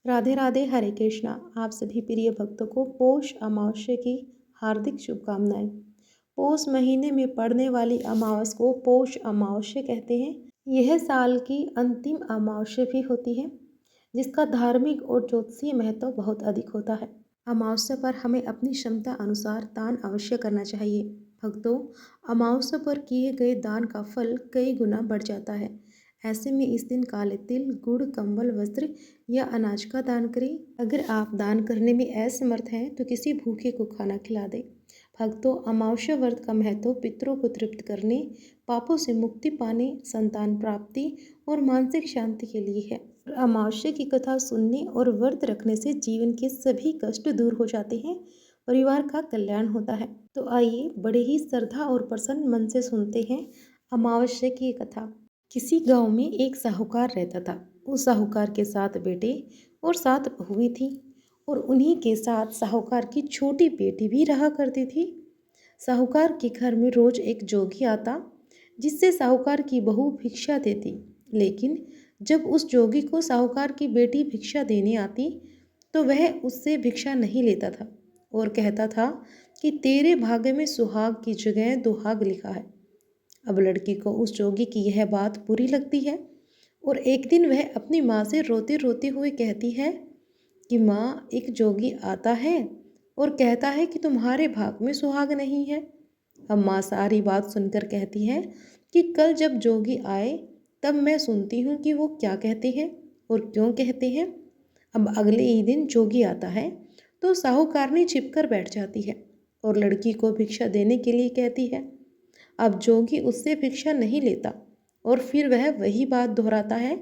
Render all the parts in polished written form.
राधे राधे, हरे कृष्णा। आप सभी प्रिय भक्तों को पौष अमावस्या की हार्दिक शुभकामनाएं। पौष महीने में पड़ने वाली अमावस्या को पौष अमावस्या कहते हैं। यह साल की अंतिम अमावस्या भी होती है, जिसका धार्मिक और ज्योतिषीय महत्व बहुत अधिक होता है। अमावस्या पर हमें अपनी क्षमता अनुसार दान अवश्य करना चाहिए। भक्तों, अमावस्या पर किए गए दान का फल कई गुना बढ़ जाता है। ऐसे में इस दिन काले तिल, गुड़, कंबल, वस्त्र या अनाज का दान करें। अगर आप दान करने में असमर्थ हैं तो किसी भूखे को खाना खिला दें। भक्तों, अमावस्या व्रत का महत्व पितरों को तृप्त करने, पापों से मुक्ति पाने, संतान प्राप्ति और मानसिक शांति के लिए है। अमावस्या की कथा सुनने और व्रत रखने से जीवन के सभी कष्ट दूर हो जाते हैं, परिवार का कल्याण होता है। तो आइए बड़े ही श्रद्धा और प्रसन्न मन से सुनते हैं अमावस्या की कथा। किसी गांव में एक साहूकार रहता था। उस साहूकार के 7 बेटे और 7 बहुएं थीं और उन्हीं के साथ साहूकार की छोटी बेटी भी रहा करती थी। साहूकार के घर में रोज एक जोगी आता, जिससे साहूकार की बहू भिक्षा देती। लेकिन जब उस जोगी को साहूकार की बेटी भिक्षा देने आती तो वह उससे भिक्षा नहीं लेता था और कहता था कि तेरे भाग्य में सुहाग की जगह दुहाग लिखा है। अब लड़की को उस जोगी की यह बात बुरी लगती है और एक दिन वह अपनी माँ से रोते रोते हुए कहती है कि माँ, एक जोगी आता है और कहता है कि तुम्हारे भाग में सुहाग नहीं है। अब माँ सारी बात सुनकर कहती है कि कल जब जोगी आए तब मैं सुनती हूँ कि वो क्या कहते हैं और क्यों कहते हैं। अब अगले ही दिन जोगी आता है तो साहूकारनी छिपकर बैठ जाती है और लड़की को भिक्षा देने के लिए कहती है। अब जोगी उससे भिक्षा नहीं लेता और फिर वह वही बात दोहराता है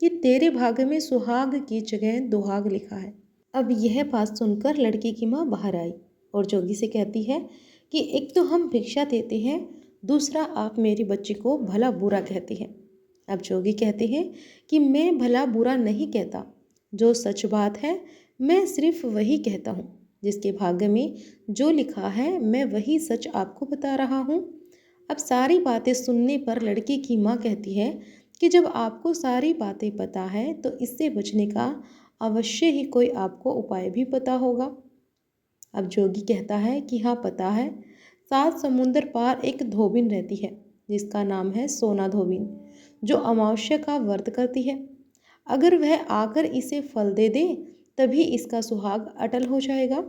कि तेरे भाग्य में सुहाग की जगह दुहाग लिखा है। अब यह बात सुनकर लड़की की माँ बाहर आई और जोगी से कहती है कि एक तो हम भिक्षा देते हैं, दूसरा आप मेरी बच्ची को भला बुरा कहते हैं। अब जोगी कहते हैं कि मैं भला बुरा नहीं कहता, जो सच बात है मैं सिर्फ वही कहता हूँ। जिसके भाग्य में जो लिखा है मैं वही सच आपको बता रहा हूँ। अब सारी बातें सुनने पर लड़की की माँ कहती है कि जब आपको सारी बातें पता है तो इससे बचने का अवश्य ही कोई आपको उपाय भी पता होगा। अब जोगी कहता है कि हाँ, पता है। 7 समुंदर पार एक धोबिन रहती है, जिसका नाम है सोना धोबिन, जो अमावस्या का व्रत करती है। अगर वह आकर इसे फल दे दे तभी इसका सुहाग अटल हो जाएगा,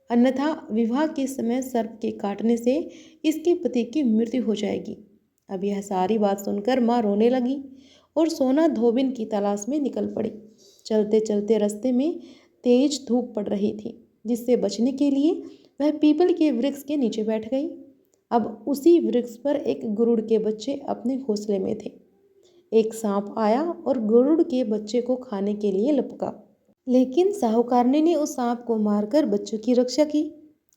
अन्यथा विवाह के समय सर्प के काटने से इसके पति की मृत्यु हो जाएगी। अब यह सारी बात सुनकर माँ रोने लगी और सोना धोबिन की तलाश में निकल पड़ी। चलते चलते रास्ते में तेज धूप पड़ रही थी, जिससे बचने के लिए वह पीपल के वृक्ष के नीचे बैठ गई। अब उसी वृक्ष पर एक गरुड़ के बच्चे अपने घोंसले में थे। एक सांप आया और गरुड़ के बच्चे को खाने के लिए लपका, लेकिन साहूकारनी ने उस सांप को मारकर बच्चों की रक्षा की।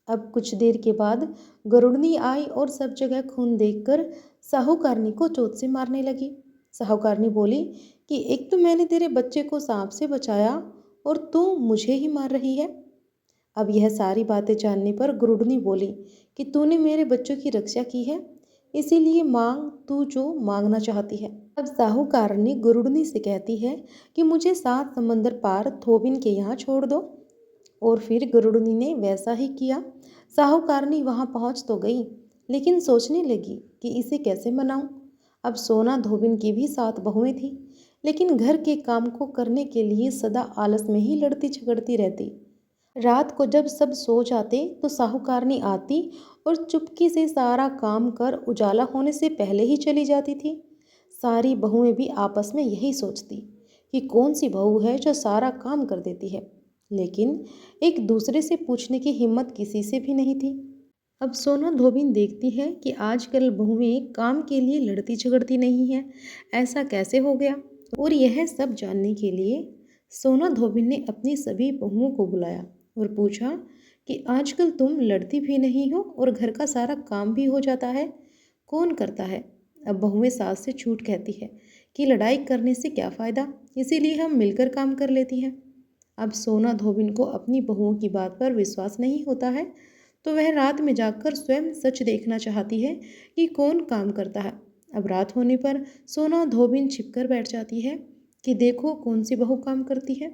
अब कुछ देर के बाद गरुड़नी आई और सब जगह खून देखकर साहूकारनी को चोट से मारने लगी। साहूकारनी बोली कि एक तो मैंने तेरे बच्चे को सांप से बचाया और तू मुझे ही मार रही है। अब यह सारी बातें जानने पर गरुड़नी बोली कि तूने मेरे बच्चों की रक्षा की है, इसीलिए मांग तू जो मांगना चाहती है। अब साहूकारनी गरुड़नी से कहती है कि मुझे 7 समंदर पार धोबिन के यहाँ छोड़ दो। और फिर गरुड़नी ने वैसा ही किया। साहूकारनी वहाँ पहुँच तो गई, लेकिन सोचने लगी कि इसे कैसे मनाऊं। अब सोना धोबिन की भी 7 बहुएं थीं, लेकिन घर के काम को करने के लिए सदा आलस में ही लड़ती झगड़ती रहती। रात को जब सब सो जाते तो साहूकारनी आती और चुपके से सारा काम कर उजाला होने से पहले ही चली जाती थी। सारी बहुएं भी आपस में यही सोचती कि कौन सी बहू है जो सारा काम कर देती है, लेकिन एक दूसरे से पूछने की हिम्मत किसी से भी नहीं थी। अब सोना धोबिन देखती है कि आजकल बहुएं काम के लिए लड़ती झगड़ती नहीं हैं, ऐसा कैसे हो गया। और यह सब जानने के लिए सोना धोबिन ने अपनी सभी बहुओं को बुलाया और पूछा कि आजकल तुम लड़ती भी नहीं हो और घर का सारा काम भी हो जाता है, कौन करता है। अब बहुएं सास से झूठ कहती है कि लड़ाई करने से क्या फ़ायदा, इसीलिए हम मिलकर काम कर लेती हैं। अब सोना धोबिन को अपनी बहुओं की बात पर विश्वास नहीं होता है, तो वह रात में जाकर स्वयं सच देखना चाहती है कि कौन काम करता है। अब रात होने पर सोना धोबिन छिपकर बैठ जाती है कि देखो कौन सी बहू काम करती है।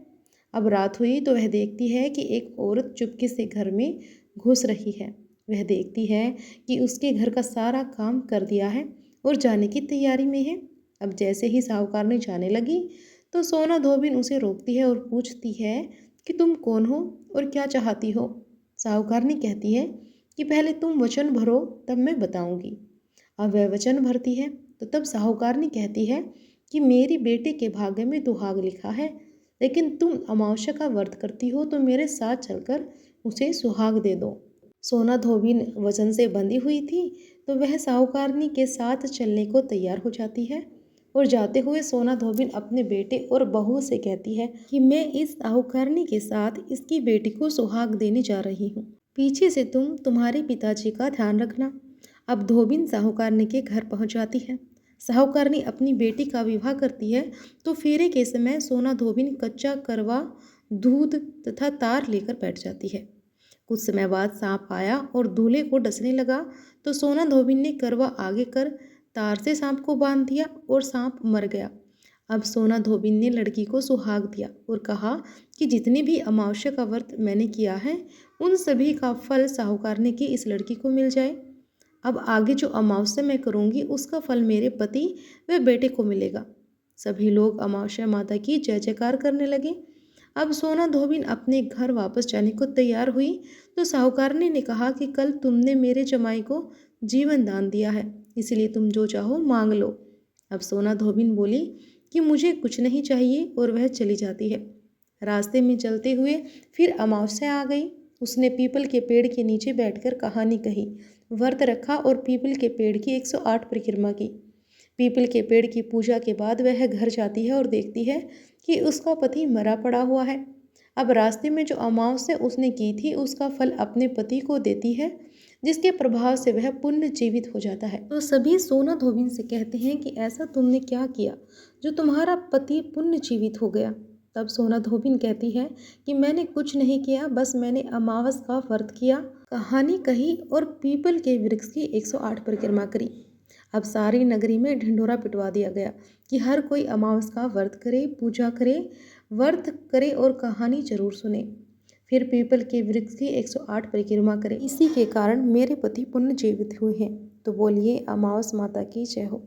अब रात हुई तो वह देखती है कि एक औरत चुपके से घर में घुस रही है। वह देखती है कि उसके घर का सारा काम कर दिया है और जाने की तैयारी में है। अब जैसे ही साहूकारनी जाने लगी तो सोना धोबिन उसे रोकती है और पूछती है कि तुम कौन हो और क्या चाहती हो। साहूकारनी कहती है कि पहले तुम वचन भरो, तब मैं बताऊंगी। अब वह वचन भरती है तो तब साहूकारनी कहती है कि मेरी बेटे के भाग्य में दुहाग लिखा है, लेकिन तुम अमावस्या का व्रत करती हो तो मेरे साथ चलकर उसे सुहाग दे दो। सोना धोबिन वचन से बंधी हुई थी तो वह साहूकारनी के साथ चलने को तैयार हो जाती है और जाते हुए सोना धोबिन अपने बेटे और बहू से कहती है कि मैं इस साहूकारनी के साथ इसकी बेटी को सुहाग देने जा रही हूँ। पीछे से तुम तुम्हारे पिताजी का ध्यान रखना। अब धोबिन साहूकारनी के घर पहुँच जाती है। साहूकारनी अपनी बेटी का विवाह करती है तो फेरे के समय सोना धोबिन कच्चा करवा, दूध तथा तार लेकर बैठ जाती है। कुछ समय बाद सांप आया और दूल्हे को डसने लगा तो सोना धोबिन ने करवा आगे कर तार से सांप को बांध दिया और सांप मर गया। अब सोना धोबिन ने लड़की को सुहाग दिया और कहा कि जितने भी अमावस्या का व्रत मैंने किया है उन सभी का फल साहूकारनी की इस लड़की को मिल जाए। अब आगे जो अमावस्या मैं करूँगी उसका फल मेरे पति व बेटे को मिलेगा। सभी लोग अमावस्या माता की जय जयकार करने लगे। अब सोना धोबिन अपने घर वापस जाने को तैयार हुई तो साहूकारनी ने कहा कि कल तुमने मेरे जमाई को जीवन दान दिया है, इसलिए तुम जो चाहो मांग लो। अब सोना धोबिन बोली कि मुझे कुछ नहीं चाहिए और वह चली जाती है। रास्ते में चलते हुए फिर अमावस्या आ गई। उसने पीपल के पेड़ के नीचे बैठकर कहानी कही, व्रत रखा और पीपल के पेड़ की 108 परिक्रमा की। पीपल के पेड़ की पूजा के बाद वह घर जाती है और देखती है कि उसका पति मरा पड़ा हुआ है। अब रास्ते में जो अमावस्या उसने की थी उसका फल अपने पति को देती है, जिसके प्रभाव से वह पुण्य जीवित हो जाता है। तो सभी सोना धोबिन से कहते हैं कि ऐसा तुमने क्या किया जो तुम्हारा पति पुण्य जीवित हो गया। तब सोना धोबिन कहती है कि मैंने कुछ नहीं किया, बस मैंने अमावस का व्रत किया, कहानी कही और पीपल के वृक्ष की 108 परिक्रमा करी। अब सारी नगरी में ढिंढोरा पिटवा दिया गया कि हर कोई अमावस का व्रत करे, पूजा करे, व्रत करे और कहानी जरूर सुने, फिर पीपल के वृक्ष की 108 परिक्रमा करे। इसी के कारण मेरे पति पुण्य जीवित हुए हैं। तो बोलिए अमावस माता की जय हो।